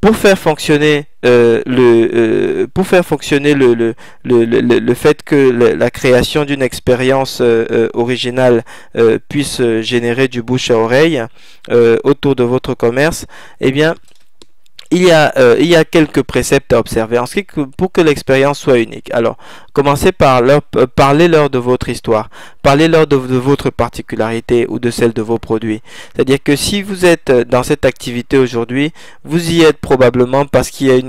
pour faire fonctionner le fait que la création d'une expérience originale puisse générer du bouche à oreille autour de votre commerce, eh bien il y a quelques préceptes à observer pour que l'expérience soit unique. Alors, commencez par parlez-leur de votre histoire, parlez-leur de votre particularité ou de celle de vos produits. C'est-à-dire que si vous êtes dans cette activité aujourd'hui, vous y êtes probablement parce qu'il y a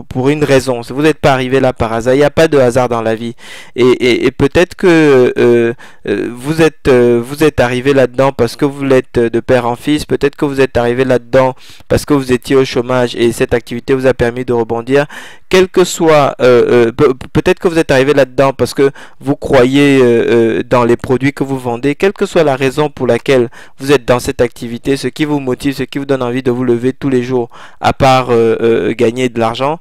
pour une raison. Vous n'êtes pas arrivé là par hasard. Il n'y a pas de hasard dans la vie. Et peut-être que vous êtes arrivé là-dedans parce que vous l'êtes de père en fils. Peut-être que vous êtes arrivé là-dedans parce que vous étiez au chômage et cette activité vous a permis de rebondir. Quel que soit, peut-être que vous êtes arrivé là-dedans parce que vous croyez dans les produits que vous vendez. Quelle que soit la raison pour laquelle vous êtes dans cette activité, ce qui vous motive, ce qui vous donne envie de vous lever tous les jours, à part gagner de l'argent,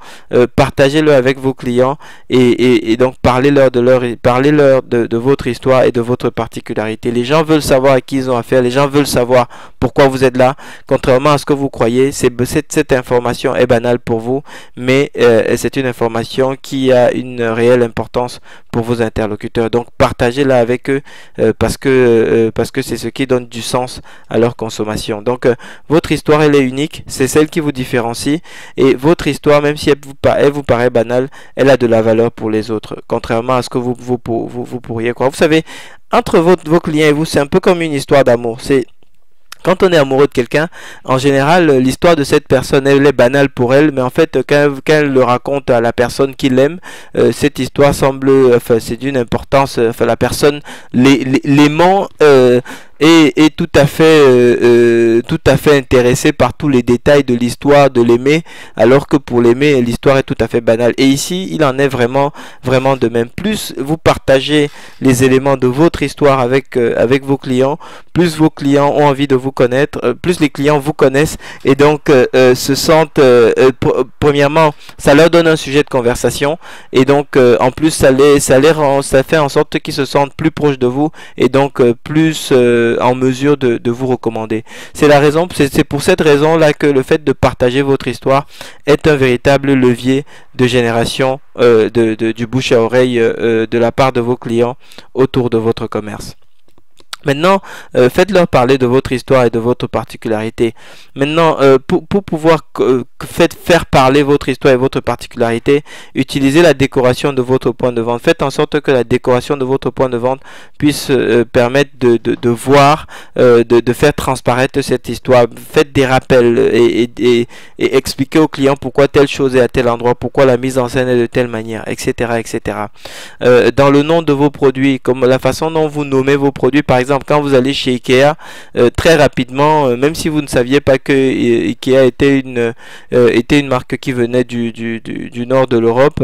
partagez-le avec vos clients et donc parlez-leur de votre histoire et de votre particularité. Les gens veulent savoir à qui ils ont affaire, les gens veulent savoir pourquoi vous êtes là. Contrairement à ce que vous croyez, cette information est banale pour vous, mais c'est une information qui a une réelle importance pour vos interlocuteurs. Donc partagez-la avec eux parce que c'est ce qui donne du sens à leur consommation. Donc votre histoire, elle est unique, c'est celle qui vous différencie, et votre histoire, même si elle vous paraît banale, elle a de la valeur pour les autres, contrairement à ce que vous pourriez croire. Vous savez, entre vos clients et vous, c'est un peu comme une histoire d'amour. Quand on est amoureux de quelqu'un, en général, l'histoire de cette personne, elle est banale pour elle, mais en fait, quand elle le raconte à la personne qui l'aime, cette histoire semble, c'est d'une importance, la personne, l'aimant, est tout à fait intéressé par tous les détails de l'histoire de l'aimer, alors que pour l'aimer, l'histoire est tout à fait banale. Et ici, il en est vraiment de même. Plus vous partagez les éléments de votre histoire avec vos clients, plus vos clients ont envie de vous connaître, plus les clients vous connaissent et donc se sentent, premièrement, ça leur donne un sujet de conversation et donc en plus ça fait en sorte qu'ils se sentent plus proches de vous et donc plus en mesure de vous recommander. C'est pour cette raison là que le fait de partager votre histoire est un véritable levier de génération du bouche à oreille de la part de vos clients autour de votre commerce. Maintenant, faites-leur parler de votre histoire et de votre particularité. Maintenant, pour pouvoir faire parler votre histoire et votre particularité, utilisez la décoration de votre point de vente. Faites en sorte que la décoration de votre point de vente puisse permettre de voir, de faire transparaître cette histoire. Faites des rappels et expliquez au client pourquoi telle chose est à tel endroit, pourquoi la mise en scène est de telle manière, etc., etc. Dans le nom de vos produits, comme la façon dont vous nommez vos produits, par exemple, quand vous allez chez Ikea, très rapidement, même si vous ne saviez pas que Ikea était une marque qui venait du nord de l'Europe,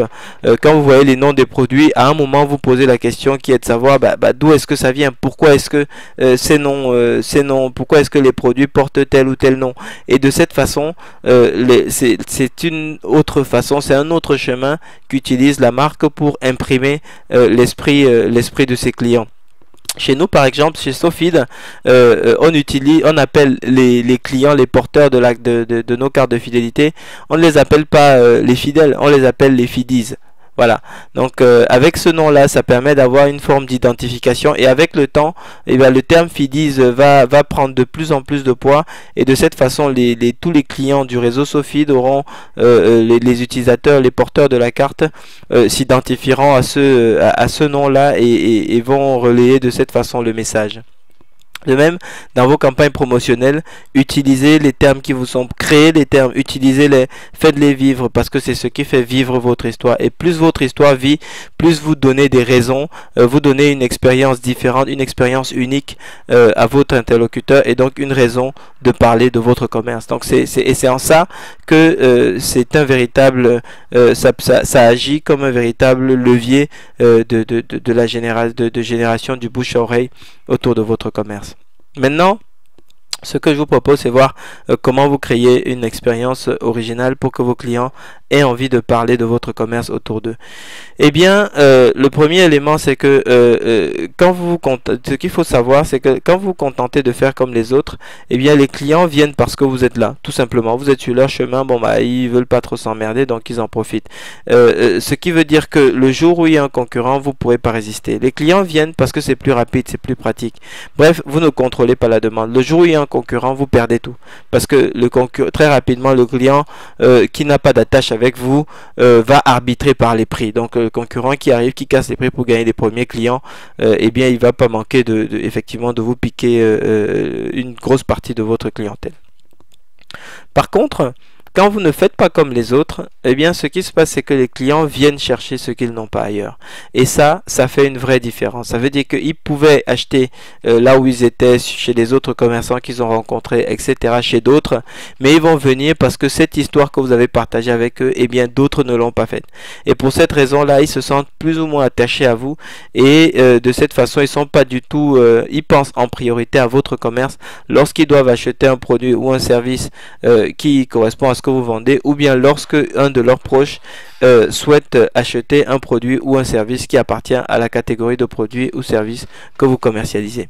quand vous voyez les noms des produits, à un moment vous posez la question qui est de savoir d'où est-ce que ça vient, pourquoi est-ce que ces noms, pourquoi est-ce que les produits portent tel ou tel nom. Et de cette façon, c'est une autre façon, c'est un autre chemin qu'utilise la marque pour imprimer l'esprit de ses clients. Chez nous, par exemple, chez Sofid, on appelle les clients, les porteurs de nos cartes de fidélité, on ne les appelle pas les fidèles, on les appelle les Fidies. Voilà, donc avec ce nom-là, ça permet d'avoir une forme d'identification et avec le temps, le terme Fidies va prendre de plus en plus de poids et de cette façon, tous les clients du réseau Sofid auront, les utilisateurs, les porteurs de la carte s'identifieront à ce nom-là et vont relayer de cette façon le message. De même, dans vos campagnes promotionnelles, utilisez les termes qui vous sont créés, les termes, utilisez-les, faites-les vivre parce que c'est ce qui fait vivre votre histoire. Et plus votre histoire vit, plus vous donnez des raisons, vous donnez une expérience différente, une expérience unique à votre interlocuteur et donc une raison de parler de votre commerce. Donc c'est en ça que c'est un véritable, ça agit comme un véritable levier de génération du bouche à oreille autour de votre commerce. Maintenant, ce que je vous propose, c'est voir comment vous créez une expérience originale pour que vos clients aient envie de parler de votre commerce autour d'eux? Eh bien, le premier élément, c'est que ce qu'il faut savoir, c'est que quand vous vous contentez de faire comme les autres, eh bien, les clients viennent parce que vous êtes là, tout simplement. Vous êtes sur leur chemin, bon bah, ils veulent pas trop s'emmerder, donc ils en profitent. Ce qui veut dire que le jour où il y a un concurrent, vous pourrez pas résister. Les clients viennent parce que c'est plus rapide, c'est plus pratique. Bref, vous ne contrôlez pas la demande. Le jour où il y a un concurrent, vous perdez tout, parce que très rapidement, le client qui n'a pas d'attache avec vous va arbitrer par les prix. Donc le concurrent qui arrive, qui casse les prix pour gagner les premiers clients, eh bien il va pas manquer effectivement de vous piquer une grosse partie de votre clientèle. Par contre, quand vous ne faites pas comme les autres, eh bien ce qui se passe, c'est que les clients viennent chercher ce qu'ils n'ont pas ailleurs. Et ça fait une vraie différence. Ça veut dire qu'ils pouvaient acheter là où ils étaient, chez les autres commerçants qu'ils ont rencontrés, etc., chez d'autres, mais ils vont venir parce que cette histoire que vous avez partagée avec eux, eh bien d'autres ne l'ont pas faite. Et pour cette raison-là, ils se sentent plus ou moins attachés à vous, et de cette façon, ils sont pas du tout, ils pensent en priorité à votre commerce lorsqu'ils doivent acheter un produit ou un service qui correspond à ce que vous vendez, ou bien lorsque un de leurs proches souhaite acheter un produit ou un service qui appartient à la catégorie de produits ou services que vous commercialisez.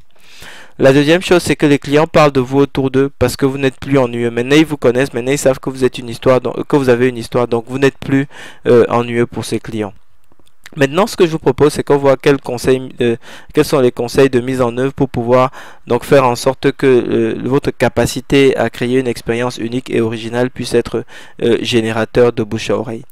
La deuxième chose, c'est que les clients parlent de vous autour d'eux parce que vous n'êtes plus ennuyeux. Maintenant, ils vous connaissent, maintenant ils savent que vous êtes une histoire, que vous avez une histoire, donc vous n'êtes plus ennuyeux pour ces clients. Maintenant, ce que je vous propose, c'est qu'on voit quels sont les conseils de mise en œuvre pour pouvoir donc faire en sorte que votre capacité à créer une expérience unique et originale puisse être générateur de bouche à oreille.